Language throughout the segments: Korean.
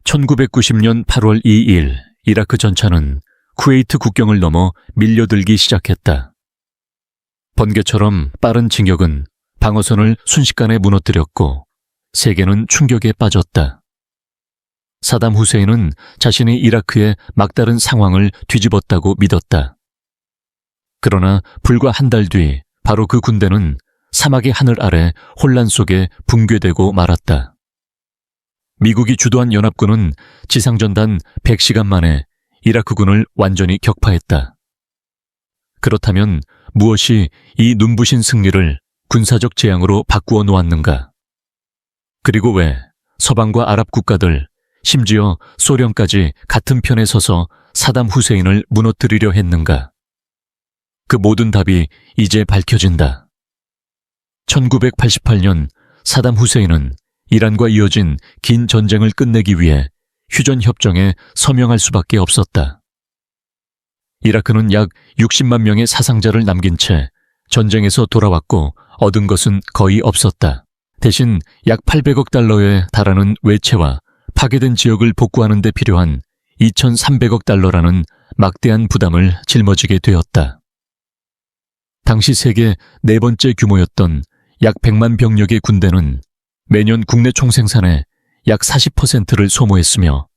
1990년 8월 2일 이라크 전차는 쿠웨이트 국경을 넘어 밀려들기 시작했다. 번개처럼 빠른 진격은 방어선을 순식간에 무너뜨렸고 세계는 충격에 빠졌다. 사담 후세인은 자신이 이라크의 막다른 상황을 뒤집었다고 믿었다. 그러나 불과 한 달 뒤 바로 그 군대는 사막의 하늘 아래 혼란 속에 붕괴되고 말았다. 미국이 주도한 연합군은 지상전단 100시간 만에 이라크군을 완전히 격파했다. 그렇다면 무엇이 이 눈부신 승리를 군사적 재앙으로 바꾸어 놓았는가? 그리고 왜 서방과 아랍 국가들, 심지어 소련까지 같은 편에 서서 사담 후세인을 무너뜨리려 했는가? 그 모든 답이 이제 밝혀진다. 1988년 사담 후세인은 이란과 이어진 긴 전쟁을 끝내기 위해 휴전협정에 서명할 수밖에 없었다. 이라크는 약 60만 명의 사상자를 남긴 채 전쟁에서 돌아왔고 얻은 것은 거의 없었다. 대신 약 800억 달러에 달하는 외채와 파괴된 지역을 복구하는 데 필요한 2,300억 달러라는 막대한 부담을 짊어지게 되었다. 당시 세계 네 번째 규모였던 약 100만 병력의 군대는 매년 국내 총생산의 약 40%를 소모했으며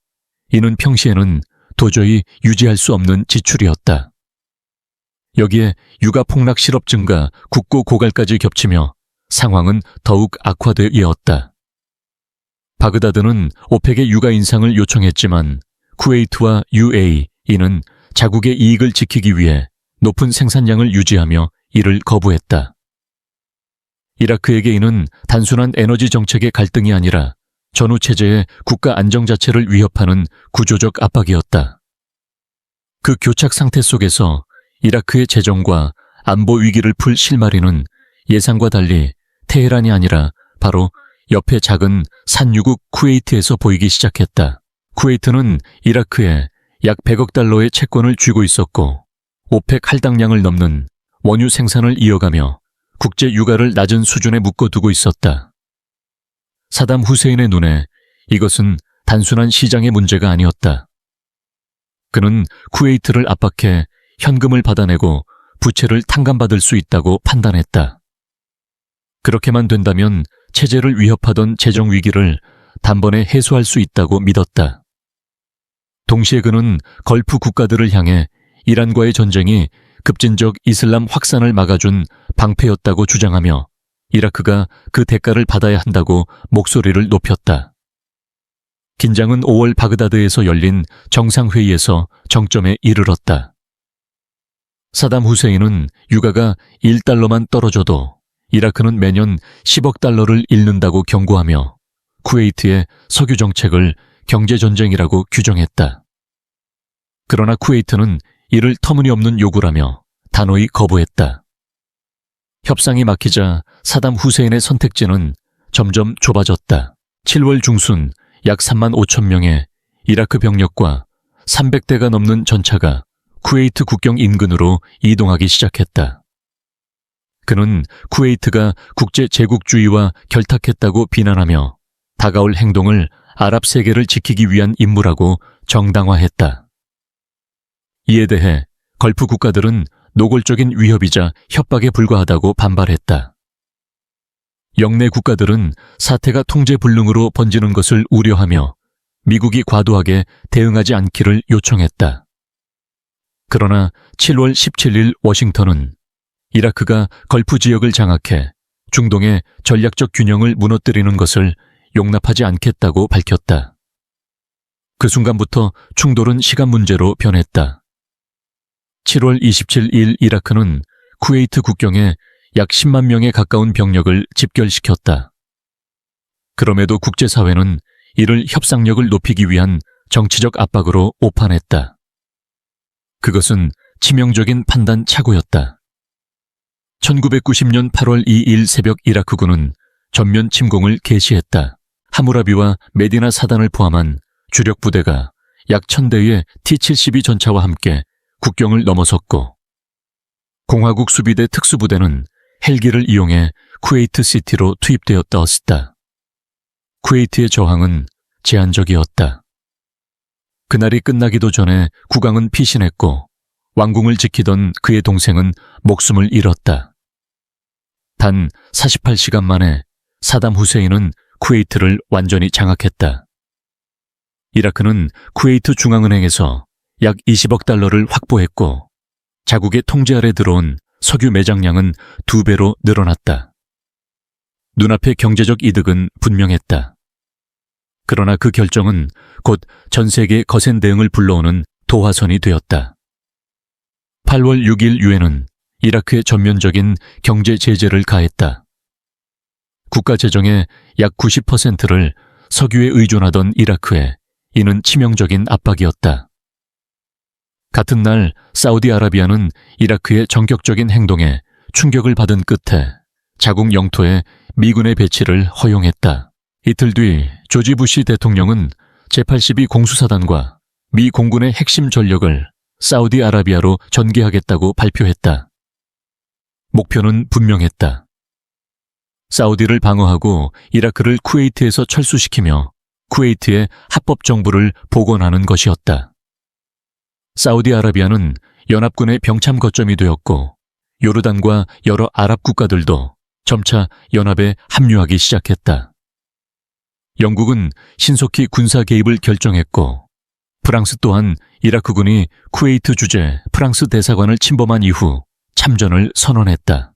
이는 평시에는 도저히 유지할 수 없는 지출이었다. 여기에 유가 폭락 실업 증가, 국고 고갈까지 겹치며 상황은 더욱 악화되었다. 바그다드는 오펙의 유가 인상을 요청했지만 쿠웨이트와 UAE는 자국의 이익을 지키기 위해 높은 생산량을 유지하며 이를 거부했다. 이라크에게 이는 단순한 에너지 정책의 갈등이 아니라 전후 체제의 국가 안정 자체를 위협하는 구조적 압박이었다. 그 교착 상태 속에서 이라크의 재정과 안보 위기를 풀 실마리는 예상과 달리 테헤란이 아니라 바로 옆에 작은 산유국 쿠웨이트에서 보이기 시작했다. 쿠웨이트는 이라크에 약 100억 달러의 채권을 쥐고 있었고 오펙 할당량을 넘는 원유 생산을 이어가며 국제 유가를 낮은 수준에 묶어두고 있었다. 사담 후세인의 눈에 이것은 단순한 시장의 문제가 아니었다. 그는 쿠웨이트를 압박해 현금을 받아내고 부채를 탕감받을 수 있다고 판단했다. 그렇게만 된다면 체제를 위협하던 재정 위기를 단번에 해소할 수 있다고 믿었다. 동시에 그는 걸프 국가들을 향해 이란과의 전쟁이 급진적 이슬람 확산을 막아준 방패였다고 주장하며 이라크가 그 대가를 받아야 한다고 목소리를 높였다. 긴장은 5월 바그다드에서 열린 정상회의에서 정점에 이르렀다. 사담 후세인은 유가가 1달러만 떨어져도 이라크는 매년 10억 달러를 잃는다고 경고하며 쿠웨이트의 석유 정책을 경제전쟁이라고 규정했다. 그러나 쿠웨이트는 이를 터무니없는 요구라며 단호히 거부했다. 협상이 막히자 사담 후세인의 선택지는 점점 좁아졌다. 7월 중순 약 3만 5천 명의 이라크 병력과 300대가 넘는 전차가 쿠웨이트 국경 인근으로 이동하기 시작했다. 그는 쿠웨이트가 국제 제국주의와 결탁했다고 비난하며 다가올 행동을 아랍 세계를 지키기 위한 임무라고 정당화했다. 이에 대해 걸프 국가들은 노골적인 위협이자 협박에 불과하다고 반발했다. 영내 국가들은 사태가 통제불능으로 번지는 것을 우려하며 미국이 과도하게 대응하지 않기를 요청했다. 그러나 7월 17일 워싱턴은 이라크가 걸프 지역을 장악해 중동의 전략적 균형을 무너뜨리는 것을 용납하지 않겠다고 밝혔다. 그 순간부터 충돌은 시간 문제로 변했다. 7월 27일 이라크는 쿠웨이트 국경에 약 10만 명에 가까운 병력을 집결시켰다. 그럼에도 국제사회는 이를 협상력을 높이기 위한 정치적 압박으로 오판했다. 그것은 치명적인 판단 착오였다. 1990년 8월 2일 새벽 이라크군은 전면 침공을 개시했다. 하무라비와 메디나 사단을 포함한 주력 부대가 약 1000대의 T-72 전차와 함께 국경을 넘어섰고 공화국 수비대 특수부대는 헬기를 이용해 쿠웨이트 시티로 투입되었다. 쿠웨이트의 저항은 제한적이었다. 그날이 끝나기도 전에 국왕은 피신했고 왕궁을 지키던 그의 동생은 목숨을 잃었다. 단 48시간 만에 사담 후세인은 쿠웨이트를 완전히 장악했다. 이라크는 쿠웨이트 중앙은행에서 약 20억 달러를 확보했고 자국의 통제 아래 들어온 석유 매장량은 2배로 늘어났다. 눈앞의 경제적 이득은 분명했다. 그러나 그 결정은 곧 전 세계의 거센 대응을 불러오는 도화선이 되었다. 8월 6일 유엔은 이라크에 전면적인 경제 제재를 가했다. 국가 재정의 약 90%를 석유에 의존하던 이라크에 이는 치명적인 압박이었다. 같은 날 사우디아라비아는 이라크의 전격적인 행동에 충격을 받은 끝에 자국 영토에 미군의 배치를 허용했다. 이틀 뒤 조지 부시 대통령은 제82 공수사단과 미 공군의 핵심 전력을 사우디아라비아로 전개하겠다고 발표했다. 목표는 분명했다. 사우디를 방어하고 이라크를 쿠웨이트에서 철수시키며 쿠웨이트의 합법 정부를 복원하는 것이었다. 사우디아라비아는 연합군의 병참 거점이 되었고 요르단과 여러 아랍 국가들도 점차 연합에 합류하기 시작했다. 영국은 신속히 군사 개입을 결정했고 프랑스 또한 이라크군이 쿠웨이트 주재 프랑스 대사관을 침범한 이후 참전을 선언했다.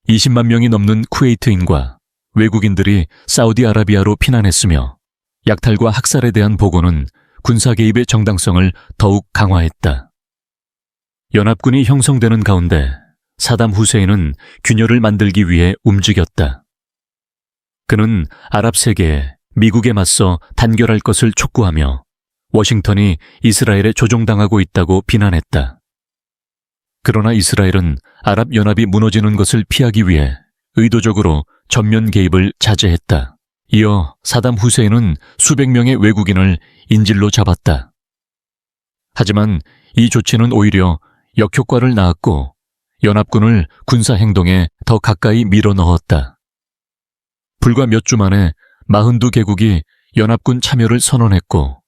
20만 명이 넘는 쿠웨이트인과 외국인들이 사우디아라비아로 피난했으며 약탈과 학살에 대한 보고는 군사 개입의 정당성을 더욱 강화했다. 연합군이 형성되는 가운데 사담 후세인은 균열을 만들기 위해 움직였다. 그는 아랍 세계에 미국에 맞서 단결할 것을 촉구하며 워싱턴이 이스라엘에 조종당하고 있다고 비난했다. 그러나 이스라엘은 아랍 연합이 무너지는 것을 피하기 위해 의도적으로 전면 개입을 자제했다. 이어 사담 후세인은 수백 명의 외국인을 인질로 잡았다. 하지만 이 조치는 오히려 역효과를 낳았고 연합군을 군사 행동에 더 가까이 밀어넣었다. 불과 몇 주 만에 42개국이 연합군 참여를 선언했고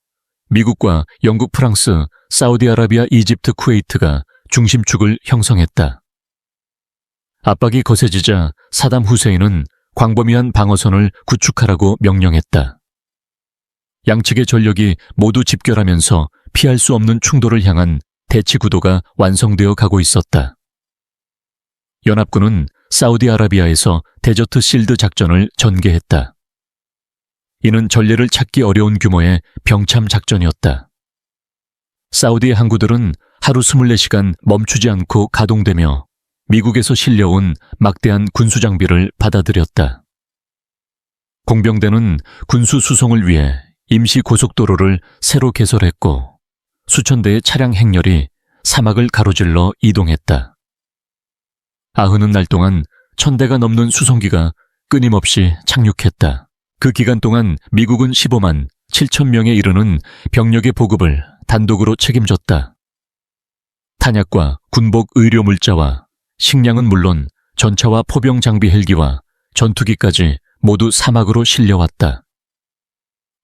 미국과 영국, 프랑스, 사우디아라비아, 이집트, 쿠웨이트가 중심축을 형성했다. 압박이 거세지자 사담 후세인은 광범위한 방어선을 구축하라고 명령했다. 양측의 전력이 모두 집결하면서 피할 수 없는 충돌을 향한 대치 구도가 완성되어 가고 있었다. 연합군은 사우디아라비아에서 데저트 실드 작전을 전개했다. 이는 전례를 찾기 어려운 규모의 병참 작전이었다. 사우디 항구들은 하루 24시간 멈추지 않고 가동되며 미국에서 실려온 막대한 군수장비를 받아들였다. 공병대는 군수 수송을 위해 임시 고속도로를 새로 개설했고 수천 대의 차량 행렬이 사막을 가로질러 이동했다. 아흔은 날 동안 1000대가 넘는 수송기가 끊임없이 착륙했다. 그 기간 동안 미국은 15만 7천 명에 이르는 병력의 보급을 단독으로 책임졌다. 탄약과 군복 의료 물자와 식량은 물론 전차와 포병 장비 헬기와 전투기까지 모두 사막으로 실려왔다.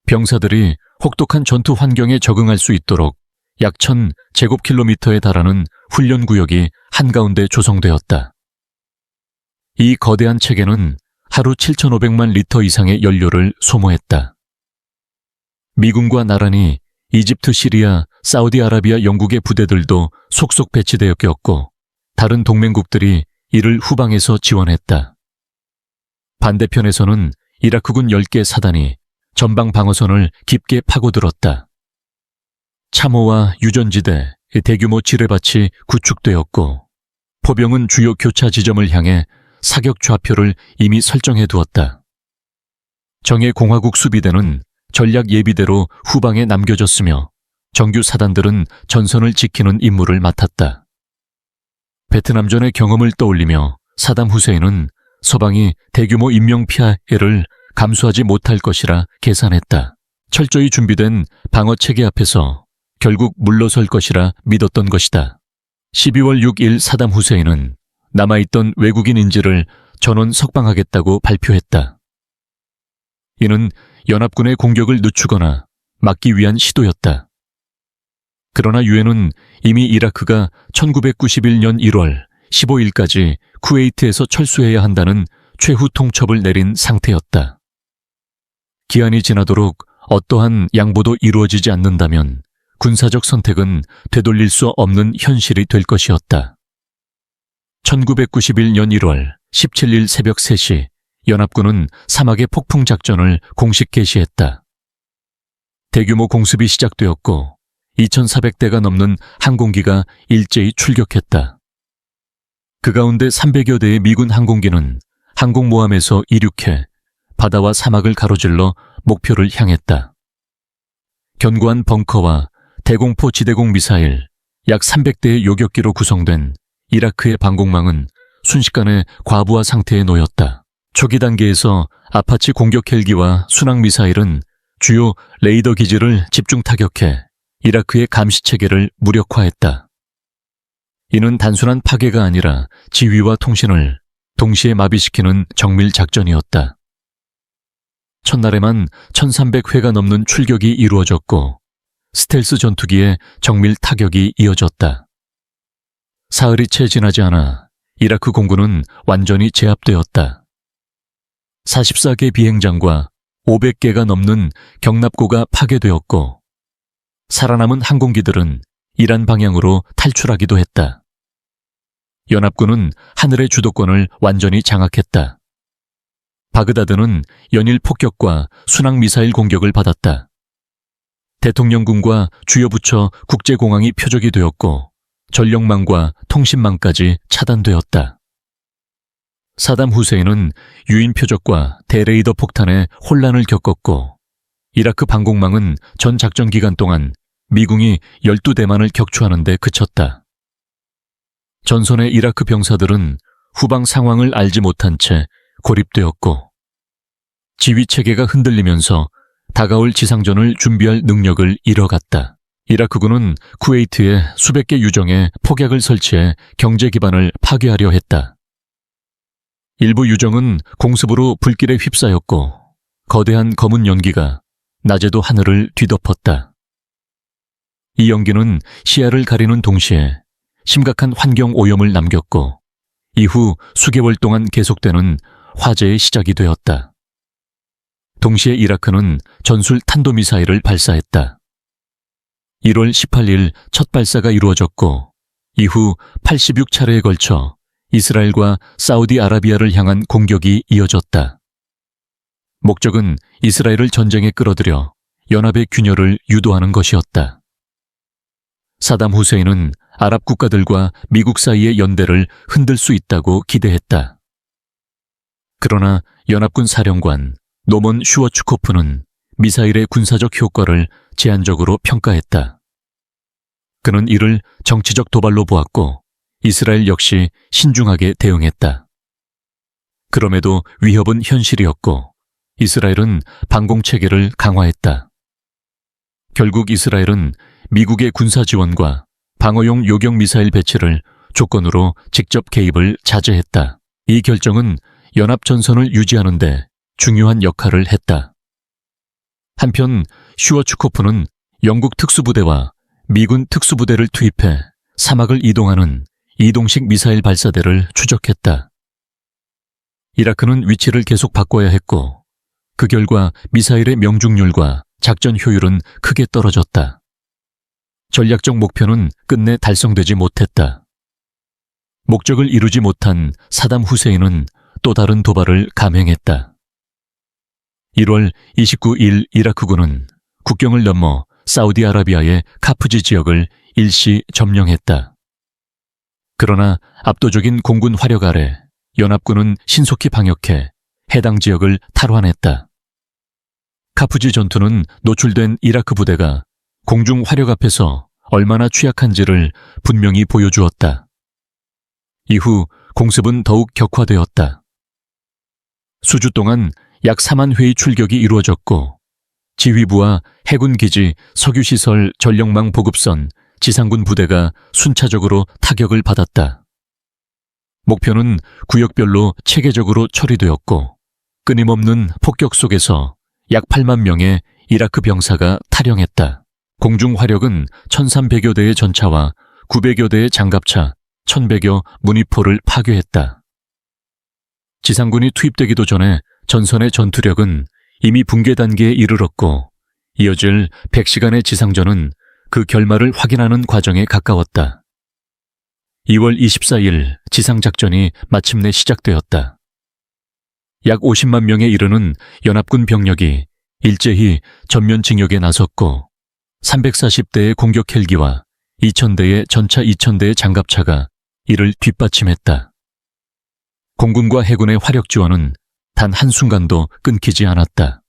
병사들이 혹독한 전투 환경에 적응할 수 있도록 약 1000제곱킬로미터에 달하는 훈련구역이 한가운데 조성되었다. 이 거대한 체계는 하루 7,500만 리터 이상의 연료를 소모했다. 미군과 나란히 이집트, 시리아, 사우디아라비아, 영국의 부대들도 속속 배치되었고 다른 동맹국들이 이를 후방에서 지원했다. 반대편에서는 이라크군 10개 사단이 전방 방어선을 깊게 파고들었다. 참호와 유전지대, 대규모 지뢰밭이 구축되었고 포병은 주요 교차 지점을 향해 사격 좌표를 이미 설정해 두었다. 정예 공화국 수비대는 전략 예비대로 후방에 남겨졌으며 정규 사단들은 전선을 지키는 임무를 맡았다. 베트남전의 경험을 떠올리며 사담 후세인은 서방이 대규모 인명피해를 감수하지 못할 것이라 계산했다. 철저히 준비된 방어체계 앞에서 결국 물러설 것이라 믿었던 것이다. 12월 6일 사담 후세인은 남아있던 외국인 인질을 전원 석방하겠다고 발표했다. 이는 연합군의 공격을 늦추거나 막기 위한 시도였다. 그러나 유엔은 이미 이라크가 1991년 1월 15일까지 쿠웨이트에서 철수해야 한다는 최후 통첩을 내린 상태였다. 기한이 지나도록 어떠한 양보도 이루어지지 않는다면 군사적 선택은 되돌릴 수 없는 현실이 될 것이었다. 1991년 1월 17일 새벽 3시 연합군은 사막의 폭풍 작전을 공식 개시했다. 대규모 공습이 시작되었고 2,400대가 넘는 항공기가 일제히 출격했다. 그 가운데 300여 대의 미군 항공기는 항공모함에서 이륙해 바다와 사막을 가로질러 목표를 향했다. 견고한 벙커와 대공포 지대공 미사일 약 300대의 요격기로 구성된 이라크의 방공망은 순식간에 과부하 상태에 놓였다. 초기 단계에서 아파치 공격 헬기와 순항 미사일은 주요 레이더 기지를 집중 타격해 이라크의 감시 체계를 무력화했다. 이는 단순한 파괴가 아니라 지휘와 통신을 동시에 마비시키는 정밀 작전이었다. 첫날에만 1,300회가 넘는 출격이 이루어졌고 스텔스 전투기의 정밀 타격이 이어졌다. 사흘이 채 지나지 않아 이라크 공군은 완전히 제압되었다. 44개 비행장과 500개가 넘는 경납고가 파괴되었고 살아남은 항공기들은 이란 방향으로 탈출하기도 했다. 연합군은 하늘의 주도권을 완전히 장악했다. 바그다드는 연일 폭격과 순항 미사일 공격을 받았다. 대통령궁과 주요 부처 국제공항이 표적이 되었고 전력망과 통신망까지 차단되었다. 사담 후세인은 유인 표적과 대레이더 폭탄에 혼란을 겪었고 이라크 방공망은 전 작전 기간 동안 미궁이 12대만을 격추하는 데 그쳤다. 전선의 이라크 병사들은 후방 상황을 알지 못한 채 고립되었고 지휘체계가 흔들리면서 다가올 지상전을 준비할 능력을 잃어갔다. 이라크군은 쿠웨이트에 수백 개 유정에 폭약을 설치해 경제 기반을 파괴하려 했다. 일부 유정은 공습으로 불길에 휩싸였고 거대한 검은 연기가 낮에도 하늘을 뒤덮었다. 이 연기는 시야를 가리는 동시에 심각한 환경 오염을 남겼고 이후 수개월 동안 계속되는 화재의 시작이 되었다. 동시에 이라크는 전술 탄도미사일을 발사했다. 1월 18일 첫 발사가 이루어졌고 이후 86차례에 걸쳐 이스라엘과 사우디아라비아를 향한 공격이 이어졌다. 목적은 이스라엘을 전쟁에 끌어들여 연합의 균열을 유도하는 것이었다. 사담 후세인은 아랍 국가들과 미국 사이의 연대를 흔들 수 있다고 기대했다. 그러나 연합군 사령관 노먼 슈워츠코프는 미사일의 군사적 효과를 제한적으로 평가했다. 그는 이를 정치적 도발로 보았고 이스라엘 역시 신중하게 대응했다. 그럼에도 위협은 현실이었고 이스라엘은 방공체계를 강화했다. 결국 이스라엘은 미국의 군사 지원과 방어용 요격 미사일 배치를 조건으로 직접 개입을 자제했다. 이 결정은 연합 전선을 유지하는 데 중요한 역할을 했다. 한편 슈워츠코프는 영국 특수부대와 미군 특수부대를 투입해 사막을 이동하는 이동식 미사일 발사대를 추적했다. 이라크는 위치를 계속 바꿔야 했고 그 결과 미사일의 명중률과 작전 효율은 크게 떨어졌다. 전략적 목표는 끝내 달성되지 못했다. 목적을 이루지 못한 사담 후세인은 또 다른 도발을 감행했다. 1월 29일 이라크군은 국경을 넘어 사우디아라비아의 카프지 지역을 일시 점령했다. 그러나 압도적인 공군 화력 아래 연합군은 신속히 방역해 해당 지역을 탈환했다. 카프지 전투는 노출된 이라크 부대가 공중 화력 앞에서 얼마나 취약한지를 분명히 보여주었다. 이후 공습은 더욱 격화되었다. 수주 동안 약 4만 회의 출격이 이루어졌고 지휘부와 해군기지, 석유시설, 전력망 보급선, 지상군 부대가 순차적으로 타격을 받았다. 목표는 구역별로 체계적으로 처리되었고 끊임없는 폭격 속에서 약 8만 명의 이라크 병사가 탈영했다. 공중 화력은 1300여 대의 전차와 900여 대의 장갑차, 1100여 문이포를 파괴했다. 지상군이 투입되기도 전에 전선의 전투력은 이미 붕괴 단계에 이르렀고 이어질 100시간의 지상전은 그 결말을 확인하는 과정에 가까웠다. 2월 24일 지상작전이 마침내 시작되었다. 약 50만 명에 이르는 연합군 병력이 일제히 전면 진격에 나섰고 340대의 공격 헬기와 2000대의 전차 2000대의 장갑차가 이를 뒷받침했다. 공군과 해군의 화력 지원은 단 한순간도 끊기지 않았다.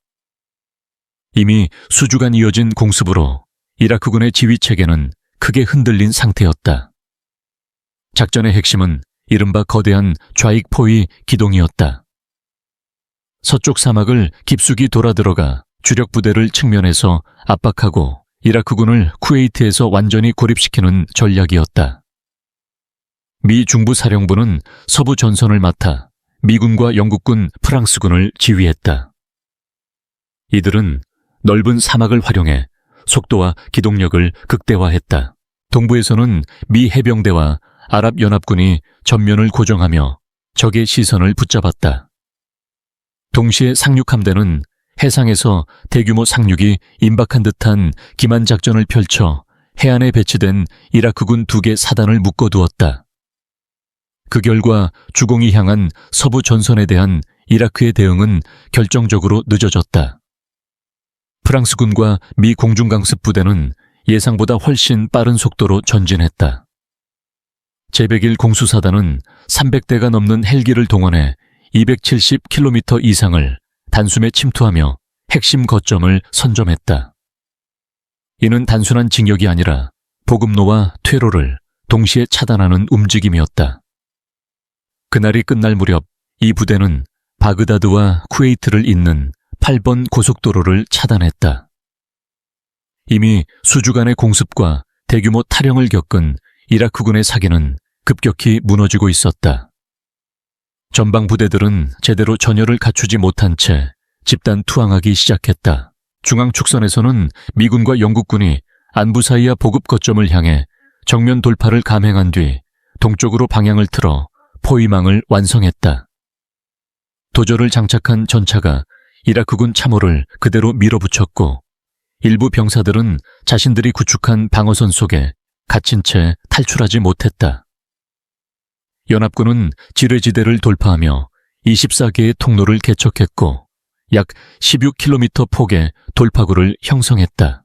이미 수주간 이어진 공습으로 이라크군의 지휘체계는 크게 흔들린 상태였다. 작전의 핵심은 이른바 거대한 좌익포위 기동이었다. 서쪽 사막을 깊숙이 돌아들어가 주력 부대를 측면에서 압박하고 이라크군을 쿠웨이트에서 완전히 고립시키는 전략이었다. 미 중부사령부는 서부 전선을 맡아 미군과 영국군, 프랑스군을 지휘했다. 이들은 넓은 사막을 활용해 속도와 기동력을 극대화했다. 동부에서는 미 해병대와 아랍연합군이 전면을 고정하며 적의 시선을 붙잡았다. 동시에 상륙함대는 해상에서 대규모 상륙이 임박한 듯한 기만 작전을 펼쳐 해안에 배치된 이라크군 2개 사단을 묶어두었다. 그 결과 주공이 향한 서부 전선에 대한 이라크의 대응은 결정적으로 늦어졌다. 프랑스군과 미 공중강습 부대는 예상보다 훨씬 빠른 속도로 전진했다. 제101 공수사단은 300대가 넘는 헬기를 동원해 270km 이상을 단숨에 침투하며 핵심 거점을 선점했다. 이는 단순한 진격이 아니라 보급로와 퇴로를 동시에 차단하는 움직임이었다. 그날이 끝날 무렵 이 부대는 바그다드와 쿠웨이트를 잇는 8번 고속도로를 차단했다. 이미 수주간의 공습과 대규모 탈영을 겪은 이라크군의 사기는 급격히 무너지고 있었다. 전방 부대들은 제대로 전열을 갖추지 못한 채 집단 투항하기 시작했다. 중앙 축선에서는 미군과 영국군이 안부사이아 보급 거점을 향해 정면 돌파를 감행한 뒤 동쪽으로 방향을 틀어 포위망을 완성했다. 도저를 장착한 전차가 이라크군 참호를 그대로 밀어붙였고 일부 병사들은 자신들이 구축한 방어선 속에 갇힌 채 탈출하지 못했다. 연합군은 지뢰지대를 돌파하며 24개의 통로를 개척했고 약 16km 폭의 돌파구를 형성했다.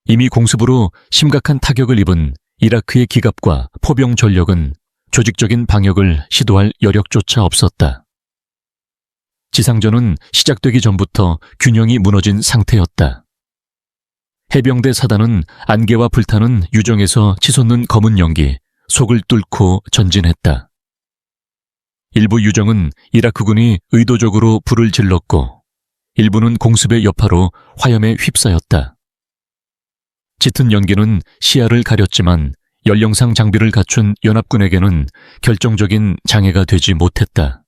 이미 공습으로 심각한 타격을 입은 이라크의 기갑과 포병 전력은 조직적인 방역을 시도할 여력조차 없었다. 지상전은 시작되기 전부터 균형이 무너진 상태였다. 해병대 사단은 안개와 불타는 유정에서 치솟는 검은 연기, 속을 뚫고 전진했다. 일부 유정은 이라크군이 의도적으로 불을 질렀고 일부는 공습의 여파로 화염에 휩싸였다. 짙은 연기는 시야를 가렸지만 연령상 장비를 갖춘 연합군에게는 결정적인 장애가 되지 못했다.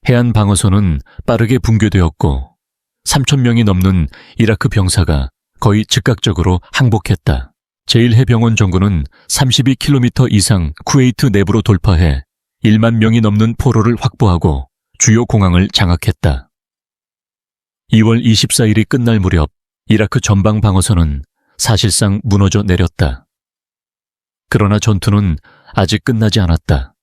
해안 방어선은 빠르게 붕괴되었고 3,000명이 넘는 이라크 병사가 거의 즉각적으로 항복했다. 제1해병원 정군은 32km 이상 쿠웨이트 내부로 돌파해 1만 명이 넘는 포로를 확보하고 주요 공항을 장악했다. 2월 24일이 끝날 무렵 이라크 전방 방어선은 사실상 무너져 내렸다. 그러나 전투는 아직 끝나지 않았다.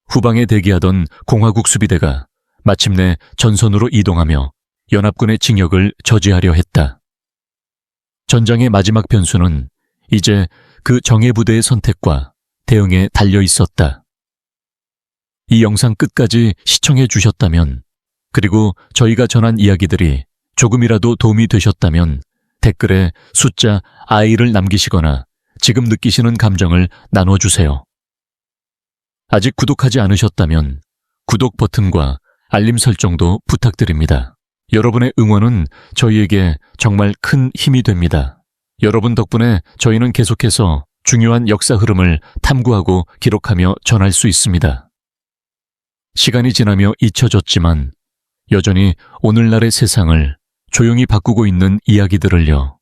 후방에 대기하던 공화국 수비대가 마침내 전선으로 이동하며 연합군의 진격을 저지하려 했다. 전장의 마지막 변수는 이제 그 정예부대의 선택과 대응에 달려 있었다. 이 영상 끝까지 시청해 주셨다면, 그리고 저희가 전한 이야기들이 조금이라도 도움이 되셨다면 댓글에 숫자 I를 남기시거나 지금 느끼시는 감정을 나눠주세요. 아직 구독하지 않으셨다면 구독 버튼과 알림 설정도 부탁드립니다. 여러분의 응원은 저희에게 정말 큰 힘이 됩니다. 여러분 덕분에 저희는 계속해서 중요한 역사 흐름을 탐구하고 기록하며 전할 수 있습니다. 시간이 지나며 잊혀졌지만 여전히 오늘날의 세상을 조용히 바꾸고 있는 이야기들을요.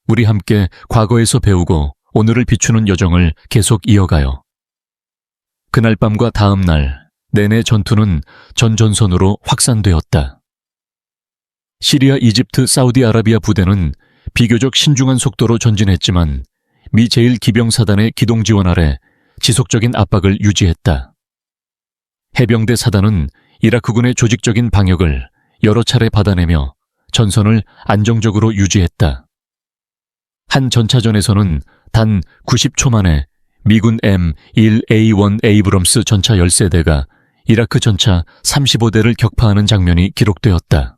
우리 함께 과거에서 배우고 오늘을 비추는 여정을 계속 이어가요. 그날 밤과 다음 날 내내 전투는 전전선으로 확산되었다. 시리아, 이집트, 사우디아라비아 부대는 비교적 신중한 속도로 전진했지만 미 제1기병사단의 기동 지원 아래 지속적인 압박을 유지했다. 해병대 사단은 이라크군의 조직적인 방역을 여러 차례 받아내며 전선을 안정적으로 유지했다. 한 전차전에서는 단 90초 만에 미군 M1A1 에이브럼스 전차 13대가 이라크 전차 35대를 격파하는 장면이 기록되었다.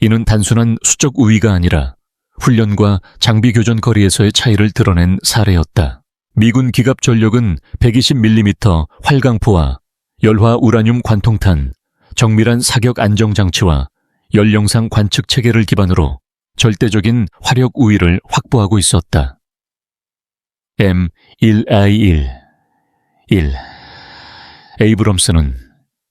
이는 단순한 수적 우위가 아니라 훈련과 장비 교전 거리에서의 차이를 드러낸 사례였다. 미군 기갑 전력은 120mm 활강포와 열화 우라늄 관통탄, 정밀한 사격 안정 장치와 연령상 관측 체계를 기반으로 절대적인 화력 우위를 확보하고 있었다. M1A1 에이브럼스는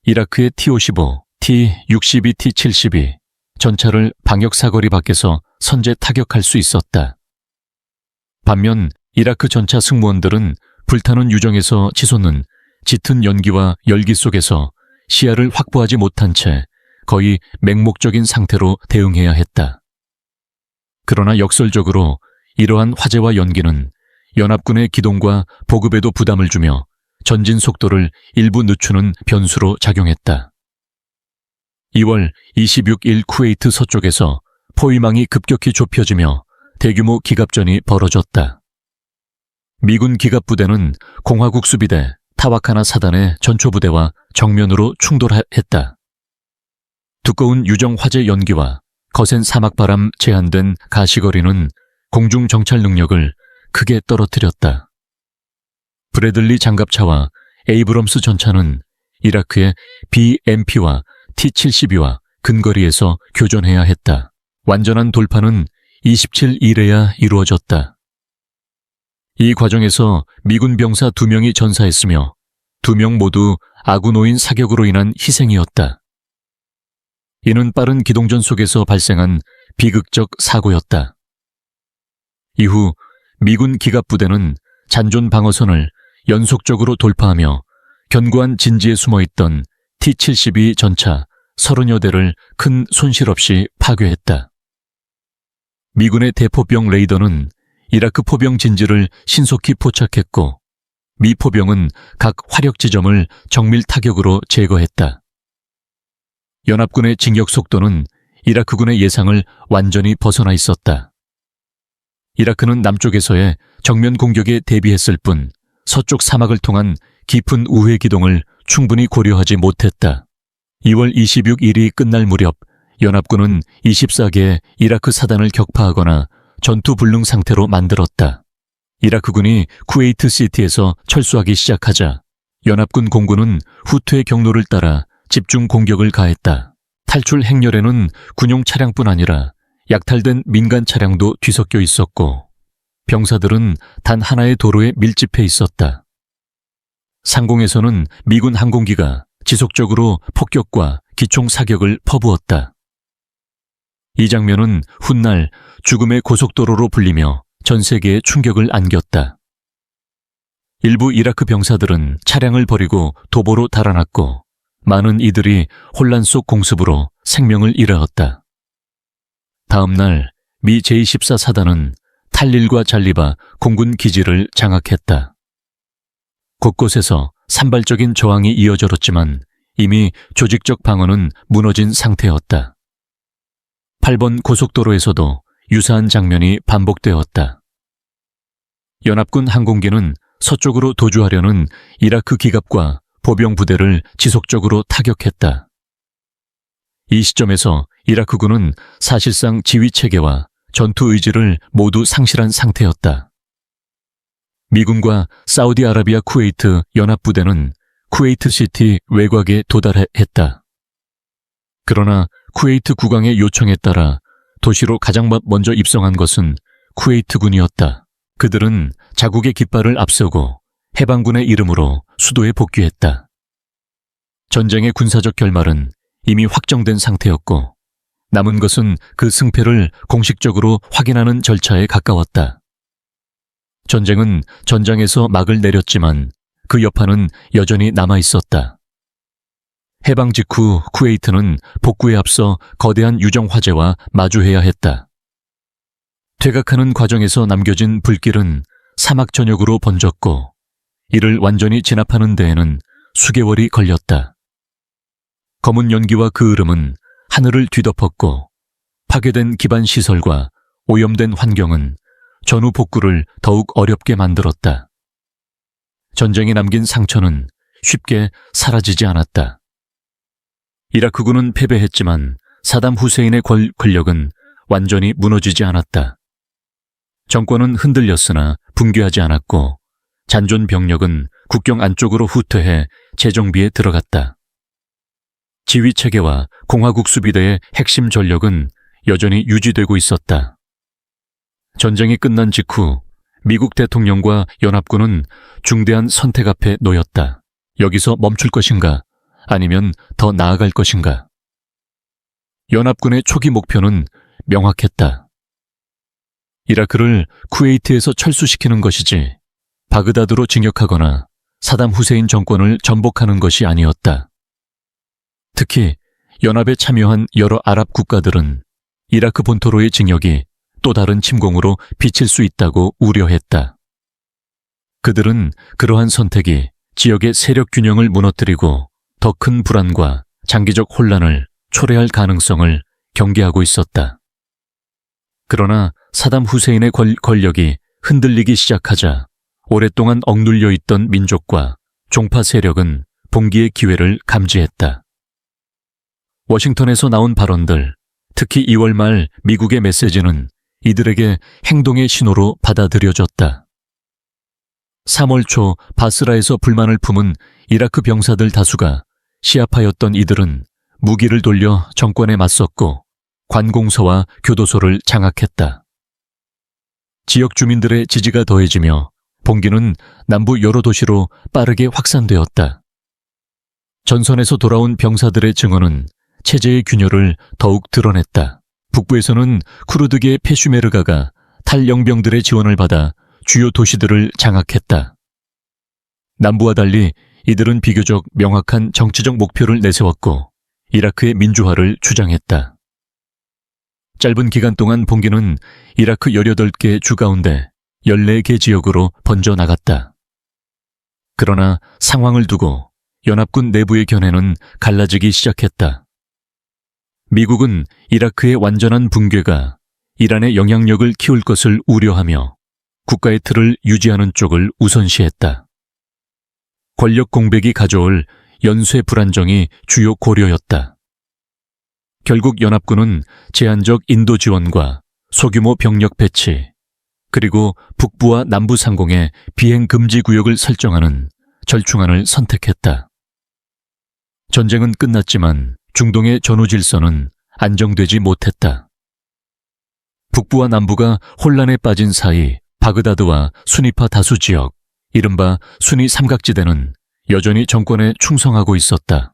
이라크의 T-55, T-62, T-72 전차를 방역 사거리 밖에서 선제 타격할 수 있었다. 반면 이라크 전차 승무원들은 불타는 유정에서 치솟는 짙은 연기와 열기 속에서 시야를 확보하지 못한 채 거의 맹목적인 상태로 대응해야 했다. 그러나 역설적으로 이러한 화재와 연기는 연합군의 기동과 보급에도 부담을 주며 전진 속도를 일부 늦추는 변수로 작용했다. 2월 26일 쿠웨이트 서쪽에서 포위망이 급격히 좁혀지며 대규모 기갑전이 벌어졌다. 미군 기갑부대는 공화국 수비대 타와카나 사단의 전초부대와 정면으로 충돌했다. 두꺼운 유정 화재 연기와 거센 사막바람 제한된 가시거리는 공중 정찰 능력을 크게 떨어뜨렸다. 브래들리 장갑차와 에이브럼스 전차는 이라크의 BMP와 T-72와 근거리에서 교전해야 했다. 완전한 돌파는 27일에야 이루어졌다. 이 과정에서 미군 병사 2명이 전사했으며 2명 모두 아군오인 사격으로 인한 희생이었다. 이는 빠른 기동전 속에서 발생한 비극적 사고였다. 이후 미군 기갑부대는 잔존 방어선을 연속적으로 돌파하며 견고한 진지에 숨어있던 T-72 전차 30여 대를 큰 손실 없이 파괴했다. 미군의 대포병 레이더는 이라크 포병 진지를 신속히 포착했고 미 포병은 각 화력 지점을 정밀 타격으로 제거했다. 연합군의 진격 속도는 이라크군의 예상을 완전히 벗어나 있었다. 이라크는 남쪽에서의 정면 공격에 대비했을 뿐 서쪽 사막을 통한 깊은 우회 기동을 충분히 고려하지 못했다. 2월 26일이 끝날 무렵 연합군은 24개의 이라크 사단을 격파하거나 전투 불능 상태로 만들었다. 이라크군이 쿠웨이트 시티에서 철수하기 시작하자 연합군 공군은 후퇴의 경로를 따라 집중 공격을 가했다. 탈출 행렬에는 군용 차량뿐 아니라 약탈된 민간 차량도 뒤섞여 있었고 병사들은 단 하나의 도로에 밀집해 있었다. 상공에서는 미군 항공기가 지속적으로 폭격과 기총 사격을 퍼부었다. 이 장면은 훗날 죽음의 고속도로로 불리며 전 세계에 충격을 안겼다. 일부 이라크 병사들은 차량을 버리고 도보로 달아났고 많은 이들이 혼란 속 공습으로 생명을 잃었다. 다음 날 미 제24 사단은 탈릴과 잘리바 공군 기지를 장악했다. 곳곳에서 산발적인 저항이 이어졌지만 이미 조직적 방어는 무너진 상태였다. 8번 고속도로에서도 유사한 장면이 반복되었다. 연합군 항공기는 서쪽으로 도주하려는 이라크 기갑과 보병 부대를 지속적으로 타격했다. 이 시점에서 이라크군은 사실상 지휘체계와 전투 의지를 모두 상실한 상태였다. 미군과 사우디아라비아 쿠웨이트 연합부대는 쿠웨이트 시티 외곽에 도달했다. 그러나 쿠웨이트 국왕의 요청에 따라 도시로 가장 먼저 입성한 것은 쿠웨이트군이었다. 그들은 자국의 깃발을 앞세우고 해방군의 이름으로 수도에 복귀했다. 전쟁의 군사적 결말은 이미 확정된 상태였고 남은 것은 그 승패를 공식적으로 확인하는 절차에 가까웠다. 전쟁은 전장에서 막을 내렸지만 그 여파는 여전히 남아 있었다. 해방 직후 쿠웨이트는 복구에 앞서 거대한 유정 화재와 마주해야 했다. 퇴각하는 과정에서 남겨진 불길은 사막 전역으로 번졌고 이를 완전히 진압하는 데에는 수개월이 걸렸다. 검은 연기와 그 흐름은 하늘을 뒤덮었고 파괴된 기반 시설과 오염된 환경은 전후 복구를 더욱 어렵게 만들었다. 전쟁이 남긴 상처는 쉽게 사라지지 않았다. 이라크군은 패배했지만 사담 후세인의 권력은 완전히 무너지지 않았다. 정권은 흔들렸으나 붕괴하지 않았고 잔존 병력은 국경 안쪽으로 후퇴해 재정비에 들어갔다. 지휘체계와 공화국 수비대의 핵심 전력은 여전히 유지되고 있었다. 전쟁이 끝난 직후 미국 대통령과 연합군은 중대한 선택 앞에 놓였다. 여기서 멈출 것인가? 아니면 더 나아갈 것인가? 연합군의 초기 목표는 명확했다. 이라크를 쿠웨이트에서 철수시키는 것이지 바그다드로 징역하거나 사담 후세인 정권을 전복하는 것이 아니었다. 특히 연합에 참여한 여러 아랍 국가들은 이라크 본토로의 징역이 또 다른 침공으로 비칠 수 있다고 우려했다. 그들은 그러한 선택이 지역의 세력 균형을 무너뜨리고 더 큰 불안과 장기적 혼란을 초래할 가능성을 경계하고 있었다. 그러나 사담 후세인의 권력이 흔들리기 시작하자 오랫동안 억눌려 있던 민족과 종파 세력은 봉기의 기회를 감지했다. 워싱턴에서 나온 발언들, 특히 2월 말 미국의 메시지는 이들에게 행동의 신호로 받아들여졌다. 3월 초 바스라에서 불만을 품은 이라크 병사들 다수가 시아파였던 이들은 무기를 돌려 정권에 맞섰고 관공서와 교도소를 장악했다. 지역 주민들의 지지가 더해지며 봉기는 남부 여러 도시로 빠르게 확산되었다. 전선에서 돌아온 병사들의 증언은 체제의 균열을 더욱 드러냈다. 북부에서는 쿠르드계 페슈메르가가 탈영병들의 지원을 받아 주요 도시들을 장악했다. 남부와 달리 이들은 비교적 명확한 정치적 목표를 내세웠고 이라크의 민주화를 주장했다. 짧은 기간 동안 봉기는 이라크 18개 주 가운데 14개 지역으로 번져나갔다. 그러나 상황을 두고 연합군 내부의 견해는 갈라지기 시작했다. 미국은 이라크의 완전한 붕괴가 이란의 영향력을 키울 것을 우려하며 국가의 틀을 유지하는 쪽을 우선시했다. 권력 공백이 가져올 연쇄 불안정이 주요 고려였다. 결국 연합군은 제한적 인도 지원과 소규모 병력 배치, 그리고 북부와 남부 상공에 비행 금지 구역을 설정하는 절충안을 선택했다. 전쟁은 끝났지만 중동의 전후 질서는 안정되지 못했다. 북부와 남부가 혼란에 빠진 사이 바그다드와 수니파 다수 지역, 이른바 수니 삼각지대는 여전히 정권에 충성하고 있었다.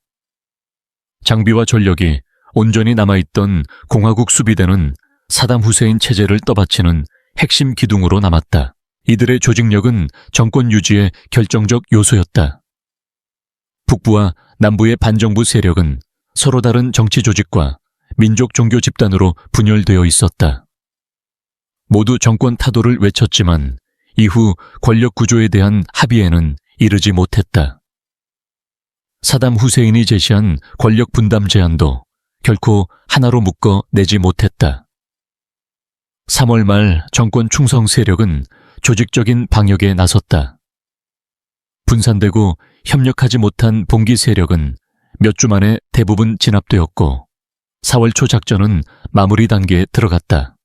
장비와 전력이 온전히 남아있던 공화국 수비대는 사담 후세인 체제를 떠받치는 핵심 기둥으로 남았다. 이들의 조직력은 정권 유지의 결정적 요소였다. 북부와 남부의 반정부 세력은 서로 다른 정치 조직과 민족 종교 집단으로 분열되어 있었다. 모두 정권 타도를 외쳤지만 이후 권력 구조에 대한 합의에는 이르지 못했다. 사담 후세인이 제시한 권력 분담 제안도 결코 하나로 묶어 내지 못했다. 3월 말 정권 충성 세력은 조직적인 방역에 나섰다. 분산되고 협력하지 못한 봉기 세력은 몇 주 만에 대부분 진압되었고 4월 초 작전은 마무리 단계에 들어갔다.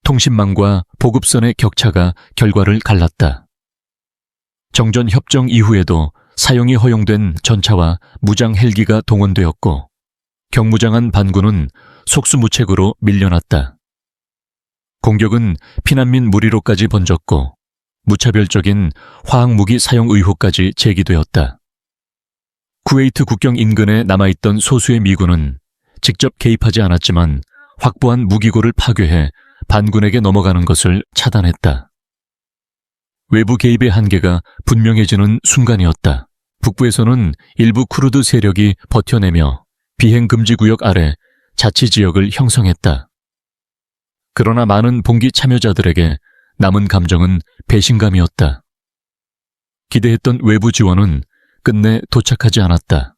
통신망과 보급선의 격차가 결과를 갈랐다. 정전 협정 이후에도 사용이 허용된 전차와 무장 헬기가 동원되었고 경무장한 반군은 속수무책으로 밀려났다. 공격은 피난민 무리로까지 번졌고 무차별적인 화학무기 사용 의혹까지 제기되었다. 쿠웨이트 국경 인근에 남아있던 소수의 미군은 직접 개입하지 않았지만 확보한 무기고를 파괴해 반군에게 넘어가는 것을 차단했다. 외부 개입의 한계가 분명해지는 순간이었다. 북부에서는 일부 쿠르드 세력이 버텨내며 비행금지구역 아래 자치지역을 형성했다. 그러나 많은 봉기 참여자들에게 남은 감정은 배신감이었다. 기대했던 외부 지원은 끝내 도착하지 않았다.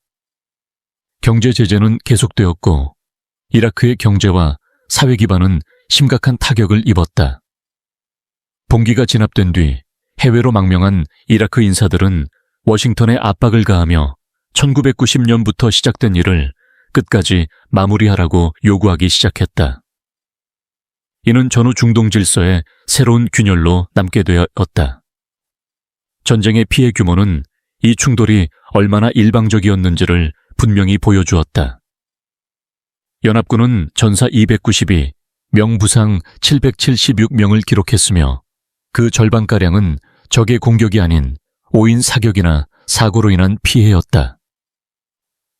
경제 제재는 계속되었고 이라크의 경제와 사회 기반은 심각한 타격을 입었다. 봉기가 진압된 뒤 해외로 망명한 이라크 인사들은 워싱턴에 압박을 가하며 1990년부터 시작된 일을 끝까지 마무리하라고 요구하기 시작했다. 이는 전후 중동 질서의 새로운 균열로 남게 되었다. 전쟁의 피해 규모는 이 충돌이 얼마나 일방적이었는지를 분명히 보여주었다. 연합군은 전사 292, 명부상 776명을 기록했으며 그 절반가량은 적의 공격이 아닌 오인 사격이나 사고로 인한 피해였다.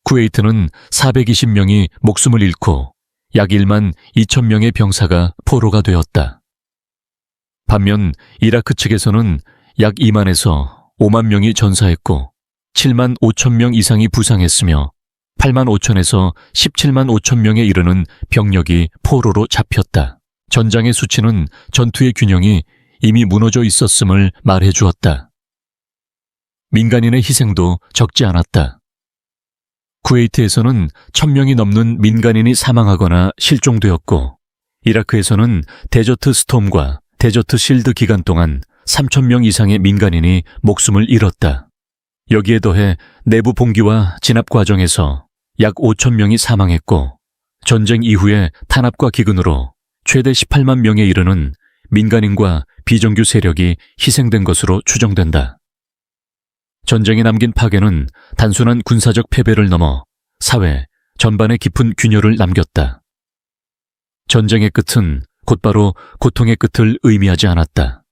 쿠웨이트는 420명이 목숨을 잃고 약 1만 2천 명의 병사가 포로가 되었다. 반면 이라크 측에서는 약 2만에서 5만 명이 전사했고 7만 5천 명 이상이 부상했으며 8만 5천에서 17만 5천 명에 이르는 병력이 포로로 잡혔다. 전장의 수치는 전투의 균형이 이미 무너져 있었음을 말해 주었다. 민간인의 희생도 적지 않았다. 쿠웨이트에서는 1,000명이 넘는 민간인이 사망하거나 실종되었고 이라크에서는 데저트 스톰과 데저트 실드 기간 동안 3,000명 이상의 민간인이 목숨을 잃었다. 여기에 더해 내부 봉기와 진압 과정에서 약 5,000명이 사망했고 전쟁 이후에 탄압과 기근으로 최대 18만 명에 이르는 민간인과 비정규 세력이 희생된 것으로 추정된다. 전쟁이 남긴 파괴는 단순한 군사적 패배를 넘어 사회 전반에 깊은 균열을 남겼다. 전쟁의 끝은 곧바로 고통의 끝을 의미하지 않았다.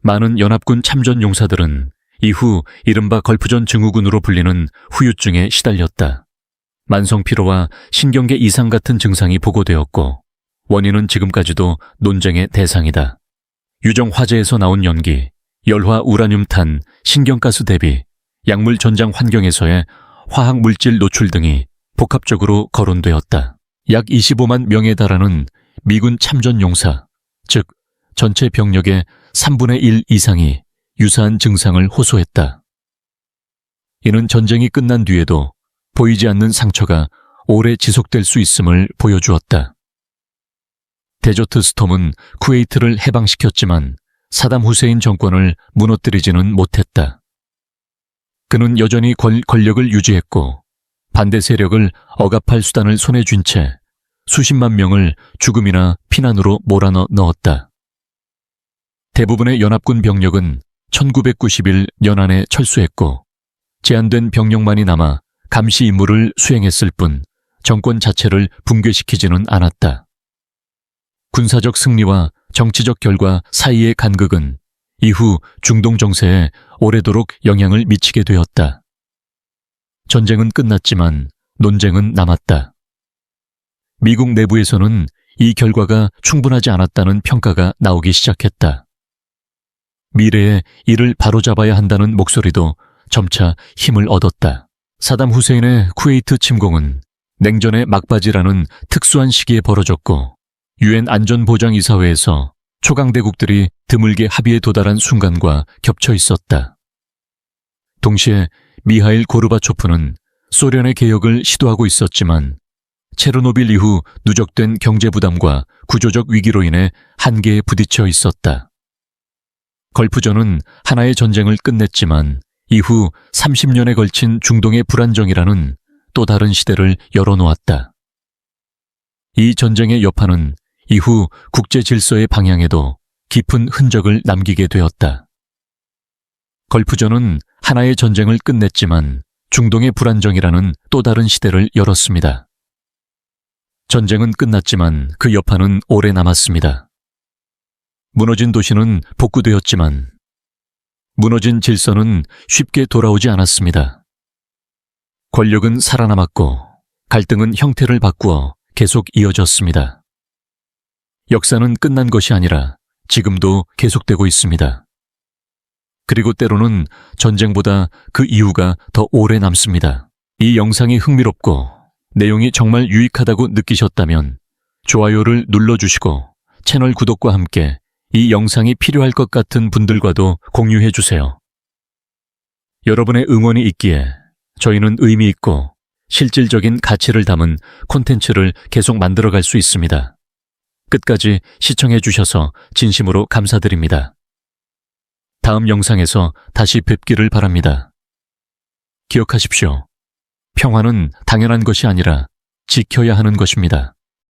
많은 연합군 참전 용사들은 이후 이른바 걸프전 증후군으로 불리는 후유증에 시달렸다. 만성피로와 신경계 이상 같은 증상이 보고되었고 원인은 지금까지도 논쟁의 대상이다. 유정 화재에서 나온 연기, 열화 우라늄탄, 신경가스 대비, 약물 전장 환경에서의 화학 물질 노출 등이 복합적으로 거론되었다. 약 25만 명에 달하는 미군 참전 용사, 즉 전체 병력의 3분의 1 이상이 유사한 증상을 호소했다. 이는 전쟁이 끝난 뒤에도 보이지 않는 상처가 오래 지속될 수 있음을 보여주었다. 데저트 스톰은 쿠웨이트를 해방시켰지만 사담 후세인 정권을 무너뜨리지는 못했다. 그는 여전히 권력을 유지했고 반대 세력을 억압할 수단을 손에 쥔 채 수십만 명을 죽음이나 피난으로 몰아넣었다. 대부분의 연합군 병력은 1991 연안에 철수했고 제한된 병력만이 남아 감시 임무를 수행했을 뿐 정권 자체를 붕괴시키지는 않았다. 군사적 승리와 정치적 결과 사이의 간극은 이후 중동 정세에 오래도록 영향을 미치게 되었다. 전쟁은 끝났지만 논쟁은 남았다. 미국 내부에서는 이 결과가 충분하지 않았다는 평가가 나오기 시작했다. 미래에 이를 바로잡아야 한다는 목소리도 점차 힘을 얻었다. 사담 후세인의 쿠웨이트 침공은 냉전의 막바지라는 특수한 시기에 벌어졌고 유엔 안전보장이사회에서 초강대국들이 드물게 합의에 도달한 순간과 겹쳐 있었다. 동시에 미하일 고르바초프는 소련의 개혁을 시도하고 있었지만 체르노빌 이후 누적된 경제 부담과 구조적 위기로 인해 한계에 부딪혀 있었다. 걸프전은 하나의 전쟁을 끝냈지만 이후 30년에 걸친 중동의 불안정이라는 또 다른 시대를 열어놓았다. 이 전쟁의 여파는 이후 국제 질서의 방향에도 깊은 흔적을 남기게 되었다. 걸프전은 하나의 전쟁을 끝냈지만 중동의 불안정이라는 또 다른 시대를 열었습니다. 전쟁은 끝났지만 그 여파는 오래 남았습니다. 무너진 도시는 복구되었지만 무너진 질서는 쉽게 돌아오지 않았습니다. 권력은 살아남았고 갈등은 형태를 바꾸어 계속 이어졌습니다. 역사는 끝난 것이 아니라 지금도 계속되고 있습니다. 그리고 때로는 전쟁보다 그 이유가 더 오래 남습니다. 이 영상이 흥미롭고 내용이 정말 유익하다고 느끼셨다면 좋아요를 눌러주시고 채널 구독과 함께 이 영상이 필요할 것 같은 분들과도 공유해 주세요. 여러분의 응원이 있기에 저희는 의미 있고 실질적인 가치를 담은 콘텐츠를 계속 만들어갈 수 있습니다. 끝까지 시청해 주셔서 진심으로 감사드립니다. 다음 영상에서 다시 뵙기를 바랍니다. 기억하십시오. 평화는 당연한 것이 아니라 지켜야 하는 것입니다.